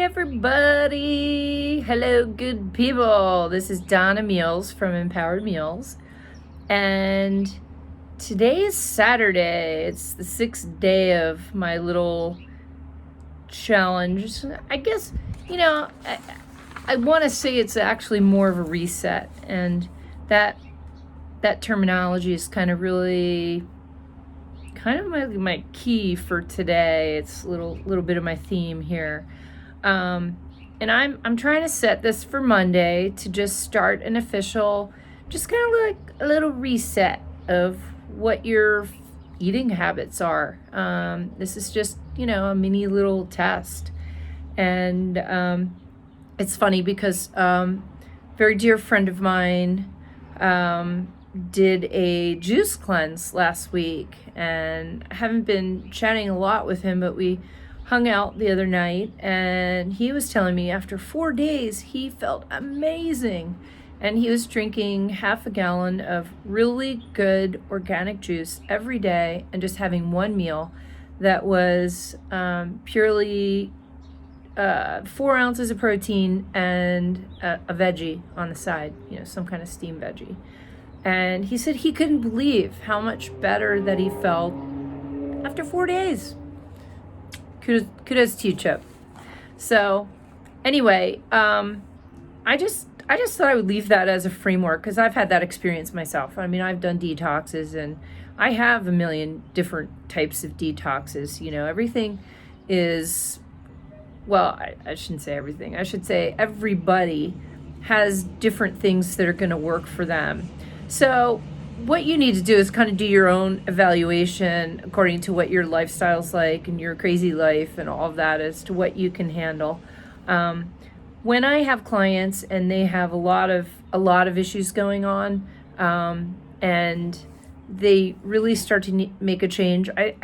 everybody. Hello, good people. This is Donna Meals from Empowered Meals. And today is Saturday. It's the 6th day of my little challenge. I guess, I want to say it's actually more of a reset. And that terminology is kind of my key for today. It's a little bit of my theme here. And I'm trying to set this for Monday to just start an official, just kind of like a little reset of what your eating habits are. This is just, a mini little test. And it's funny because very dear friend of mine did a juice cleanse last week, and I haven't been chatting a lot with him, but we hung out the other night, and he was telling me after 4 days he felt amazing, and he was drinking half a gallon of really good organic juice every day and just having one meal that was purely 4 ounces of protein and a veggie on the side, some kind of steamed veggie. And he said he couldn't believe how much better that he felt after 4 days. Kudos to you, Chip. So anyway, I just thought I would leave that as a framework because I've had that experience myself. I mean, I've done detoxes, and I have a million different types of detoxes. Everything is, well, I shouldn't say everything. I should say everybody has different things that are going to work for them. So what you need to do is kind of do your own evaluation according to what your lifestyle's like and your crazy life and all of that as to what you can handle. When I have clients and they have a lot of issues going on, and they really start to make a change, I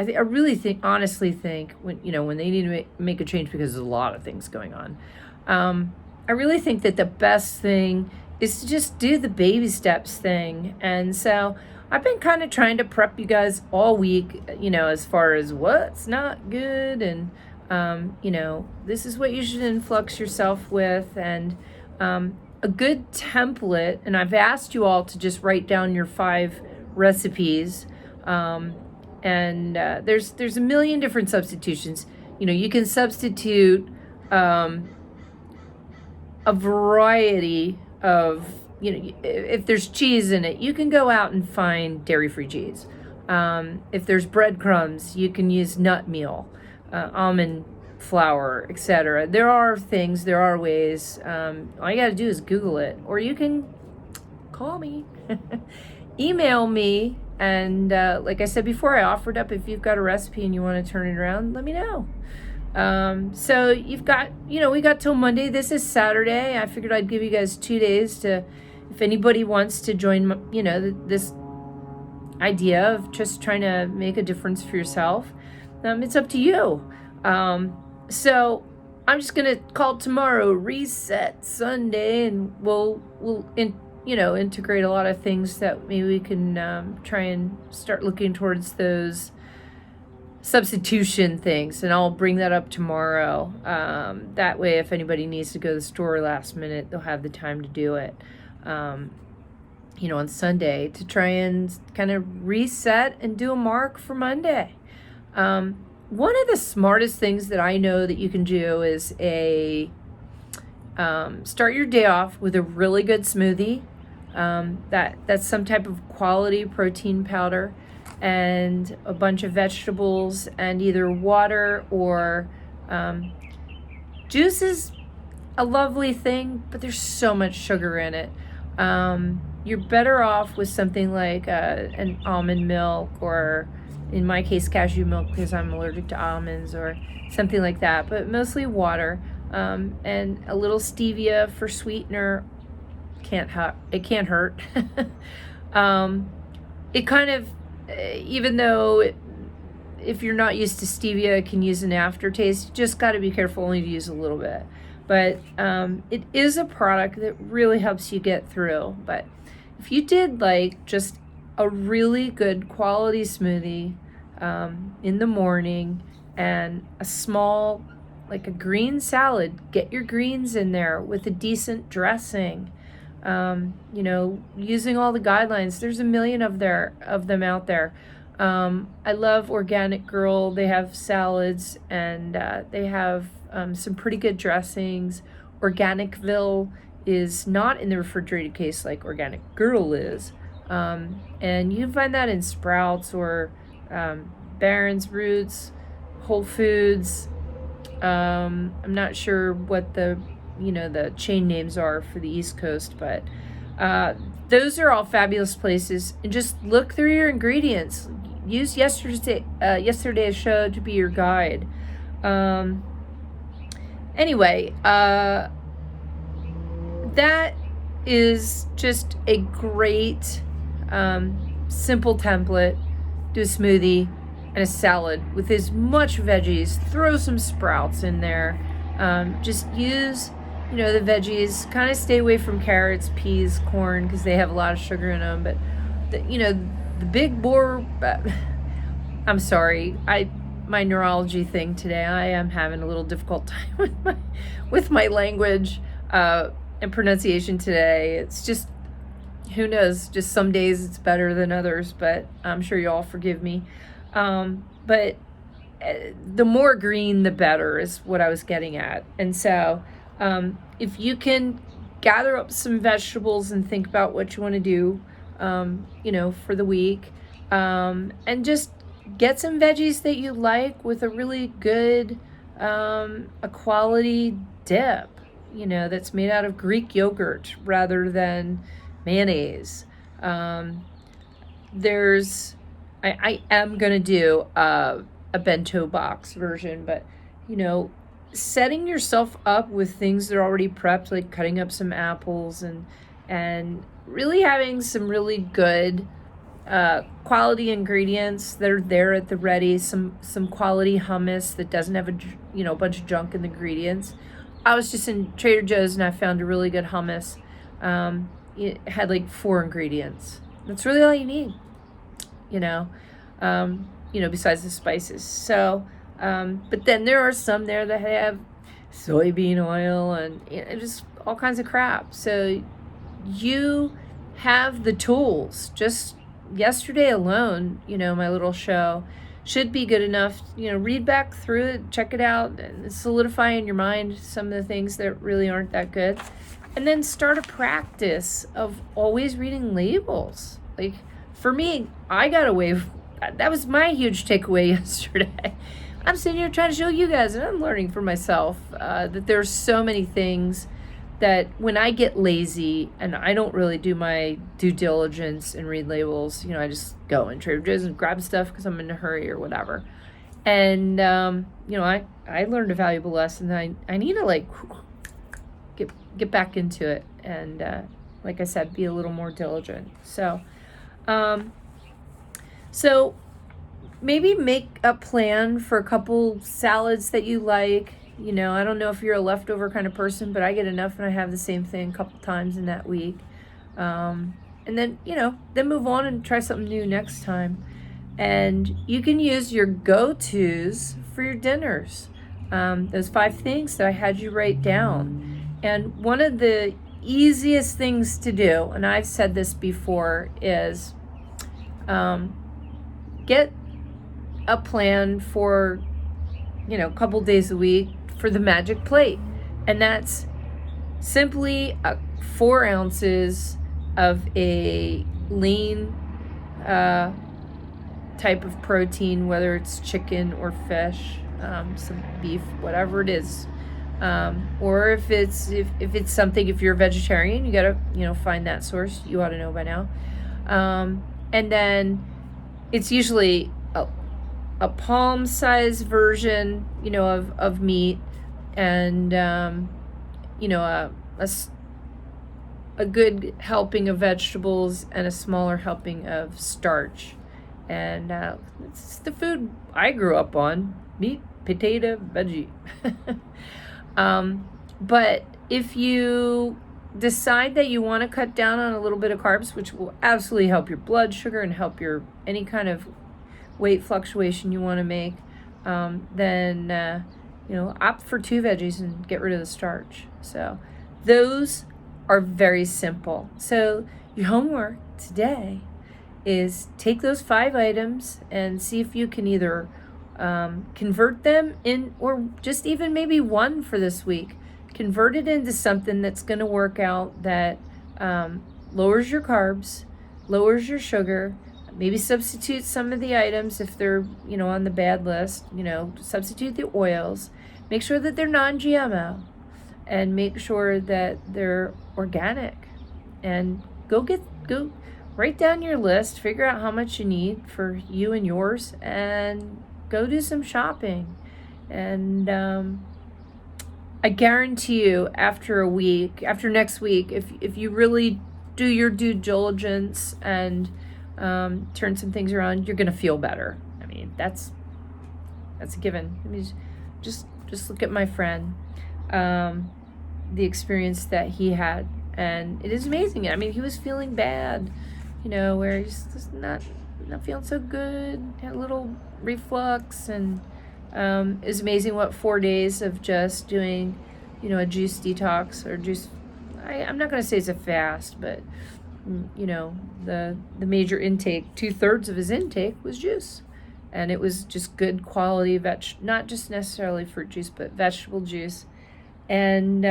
honestly think when they need to make a change because there's a lot of things going on, I really think that the best thing is to just do the baby steps thing. And so I've been kind of trying to prep you guys all week, as far as what's not good, and this is what you should influx yourself with, and a good template. And I've asked you all to just write down your 5 recipes, and there's a million different substitutions. You can substitute a variety of, if there's cheese in it, you can go out and find dairy-free cheese. If there's breadcrumbs, you can use nut meal, almond flour, etc. There are ways. All you got to do is Google it, or you can call me, email me, and like I said before, I offered up if you've got a recipe and you want to turn it around, let me know. So you've got, we got till Monday. This is Saturday. I figured I'd give you guys 2 days to, if anybody wants to join, this idea of just trying to make a difference for yourself. It's up to you. So I'm just going to call tomorrow Reset Sunday, and we'll integrate a lot of things that maybe we can, try and start looking towards those substitution things, and I'll bring that up tomorrow. That way, if anybody needs to go to the store last minute, they'll have the time to do it, on Sunday, to try and kind of reset and do a mark for Monday. One of the smartest things that I know that you can do is start your day off with a really good smoothie. That's some type of quality protein powder and a bunch of vegetables and either water or juice is a lovely thing, but there's so much sugar in it. You're better off with something like an almond milk, or in my case cashew milk because I'm allergic to almonds, or something like that, but mostly water, and a little stevia for sweetener. It can't hurt. It kind of, even though if you're not used to stevia, it can use an aftertaste. You just got to be careful only to use a little bit. But it is a product that really helps you get through. But if you did like just a really good quality smoothie in the morning, and a small like a green salad. Get your greens in there with a decent dressing. Using all the guidelines. There's a million of them out there. I love Organic Girl. They have salads, and they have some pretty good dressings. Organicville is not in the refrigerated case like Organic Girl is. And you can find that in Sprouts or Barron's Roots, Whole Foods. I'm not sure what the chain names are for the East Coast, but those are all fabulous places. And just look through your ingredients. Use yesterday's show to be your guide. Anyway, that is just a great simple template. Do a smoothie and a salad with as much veggies. Throw some sprouts in there. Just use the veggies. Kind of stay away from carrots, peas, corn, because they have a lot of sugar in them. But the big bore. I'm sorry. My neurology thing today. I am having a little difficult time with my language and pronunciation today. It's just, who knows? Just some days it's better than others. But I'm sure you all forgive me. But the more green, the better is what I was getting at. And so, if you can gather up some vegetables and think about what you want to do, for the week, and just get some veggies that you like with a really good, a quality dip, that's made out of Greek yogurt rather than mayonnaise. I am going to do a bento box version, but, setting yourself up with things that are already prepped, like cutting up some apples and really having some really good quality ingredients that are there at the ready, some quality hummus that doesn't have a bunch of junk in the ingredients. I was just in Trader Joe's and I found a really good hummus. It had like 4 ingredients. That's really all you need, besides the spices. So, but then there are some there that have soybean oil and just all kinds of crap. So you have the tools. Just yesterday alone, my little show should be good enough. Read back through it, check it out, and solidify in your mind some of the things that really aren't that good. And then start a practice of always reading labels. Like, for me, I got away with, that was my huge takeaway yesterday. I'm sitting here trying to show you guys, and I'm learning for myself that there's so many things that when I get lazy and I don't really do my due diligence and read labels, I just go in Trader Joe's and grab stuff because I'm in a hurry or whatever. And, I learned a valuable lesson that I need to get back into it. And, like I said, be a little more diligent. So maybe make a plan for a couple salads that you like. I don't know if you're a leftover kind of person, but I get enough and I have the same thing a couple times in that week. And then move on and try something new next time. And you can use your go-tos for your dinners. Those 5 things that I had you write down. And one of the easiest things to do, and I've said this before, is get a plan for, a couple days a week for the magic plate. And that's simply 4 ounces of a lean type of protein, whether it's chicken or fish, some beef, whatever it is. Or if it's something, if you're a vegetarian, you gotta, find that source. You ought to know by now. And then it's usually a palm size version, of meat, and, a good helping of vegetables and a smaller helping of starch. And it's the food I grew up on: meat, potato, veggie. But if you decide that you want to cut down on a little bit of carbs, which will absolutely help your blood sugar and help your any kind of weight fluctuation you want to make, then opt for 2 veggies and get rid of the starch. So those are very simple. So your homework today is take those 5 items and see if you can either convert them in, or just even maybe one for this week, convert it into something that's going to work out, that lowers your carbs, lowers your sugar. Maybe substitute some of the items if they're, on the bad list. Substitute the oils. Make sure that they're non-GMO, and make sure that they're organic. And go write down your list, figure out how much you need for you and yours, and go do some shopping. And I guarantee you, after next week, if you really do your due diligence and turn some things around, you're gonna feel better. I mean, that's a given. I mean, just look at my friend, the experience that he had, and it is amazing. I mean, he was feeling bad, where he's just not feeling so good, had a little reflux, and it's amazing what 4 days of just doing, a juice detox or juice. I'm not going to say it's a fast, but the major intake, 2/3 of his intake was juice, and it was just good quality not just necessarily fruit juice, but vegetable juice. And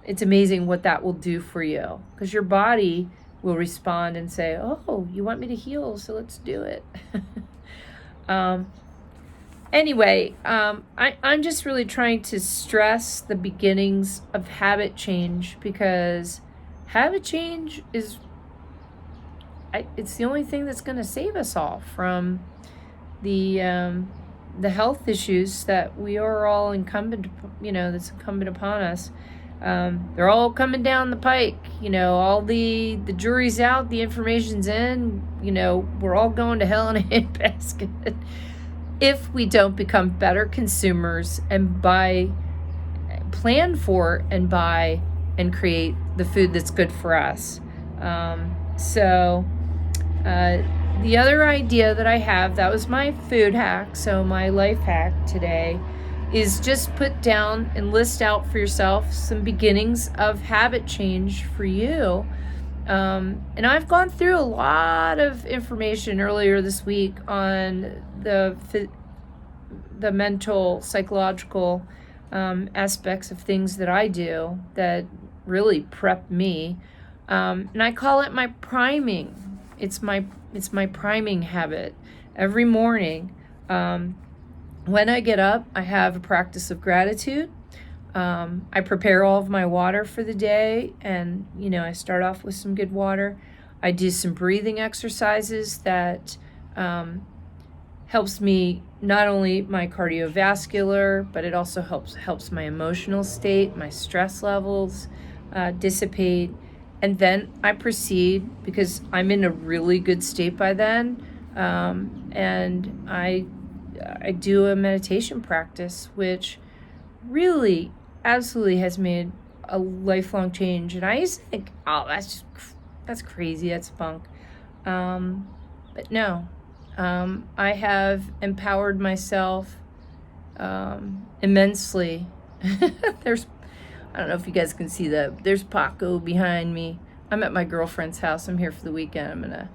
it's amazing what that will do for you, because your body will respond and say, "Oh, you want me to heal, so let's do it." Anyway, I'm just really trying to stress the beginnings of habit change, because habit change it's the only thing that's going to save us all from the health issues that we are all that's incumbent upon us. They're all coming down the pike. All the jury's out, the information's in. We're all going to hell in a handbasket if we don't become better consumers and plan for and buy and create the food that's good for us. The other idea that I have, that was my food hack, so my life hack today, is just put down and list out for yourself some beginnings of habit change for you. And I've gone through a lot of information earlier this week on the mental, psychological aspects of things that I do that really prep me. And I call it my priming. It's my priming habit. Every morning, when I get up, I have a practice of gratitude. I prepare all of my water for the day, and I start off with some good water. I do some breathing exercises that helps me, not only my cardiovascular, but it also helps my emotional state, my stress levels dissipate. And then I proceed, because I'm in a really good state by then, and I do a meditation practice, which really absolutely has made a lifelong change. And I used to think, oh, that's crazy, that's bunk. But no, I have empowered myself immensely. I don't know if you guys can see that. There's Paco behind me. I'm at my girlfriend's house. I'm here for the weekend. I'm going to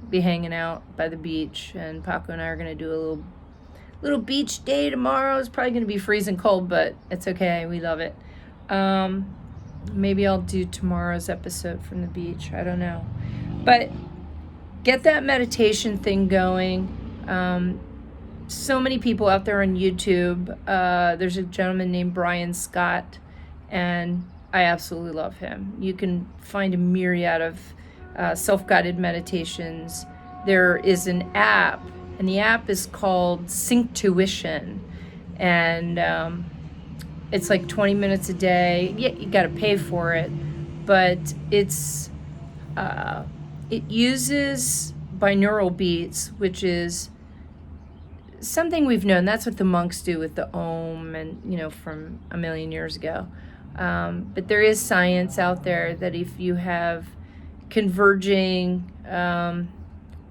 be hanging out by the beach, and Paco and I are going to do a little beach day tomorrow. It's probably going to be freezing cold, but it's okay. We love it. Maybe I'll do tomorrow's episode from the beach. I don't know. But get that meditation thing going. So many people out there on YouTube. There's a gentleman named Brian Scott, and I absolutely love him. You can find a myriad of self-guided meditations. There is an app, and the app is called Synctuition, and it's like 20 minutes a day. Yeah, you got to pay for it, but it uses binaural beats, which is something we've known. That's what the monks do with the Om, and from a million years ago. But there is science out there that if you have converging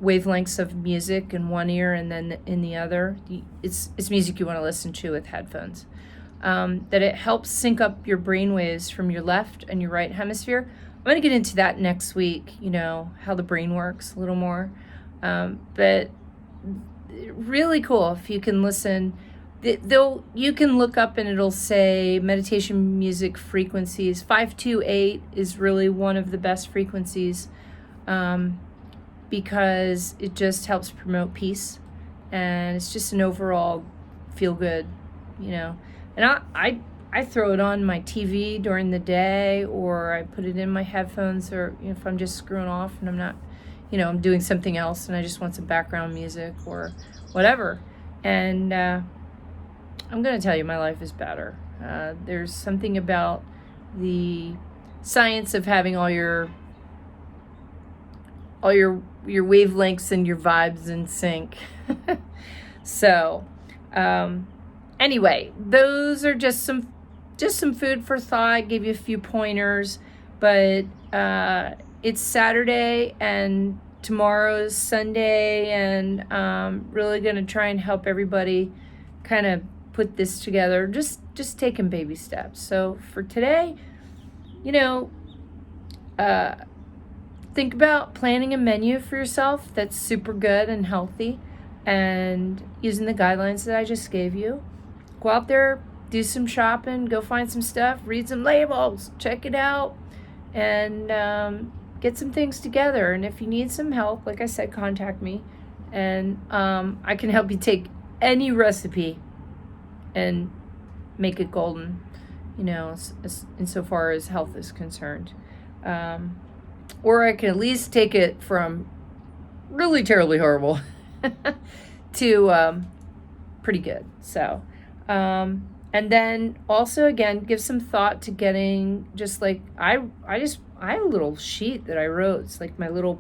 wavelengths of music in one ear and then in the other. It's music you want to listen to with headphones. That it helps sync up your brain waves from your left and your right hemisphere. I'm going to get into that next week, how the brain works a little more. But really cool if you can listen. You can look up and it'll say meditation music frequencies. 528 is really one of the best frequencies, because it just helps promote peace, and it's just an overall feel good, And I throw it on my TV during the day, or I put it in my headphones, or if I'm just screwing off and I'm not, I'm doing something else and I just want some background music or whatever. And I'm going to tell you, my life is better. There's something about the science of having all your wavelengths and your vibes in sync. So, anyway, those are just some food for thought. Gave you a few pointers, but it's Saturday and tomorrow's Sunday, and really going to try and help everybody kind of put this together, just taking baby steps. So for today, think about planning a menu for yourself that's super good and healthy, and using the guidelines that I just gave you. Go out there, do some shopping, go find some stuff, read some labels, check it out, and get some things together. And if you need some help, like I said, contact me, and I can help you take any recipe and make it golden, insofar as health is concerned. Or I can at least take it from really terribly horrible to pretty good. So, and then also, again, give some thought to getting, just like I have a little sheet that I wrote. It's like my little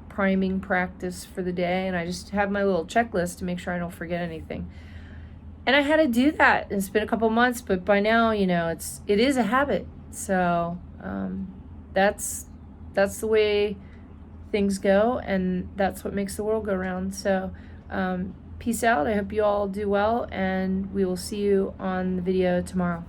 priming practice for the day, and I just have my little checklist to make sure I don't forget anything. And I had to do that. It's been a couple months, but by now, it is a habit. So that's the way things go, and that's what makes the world go round. So peace out. I hope you all do well, and we will see you on the video tomorrow.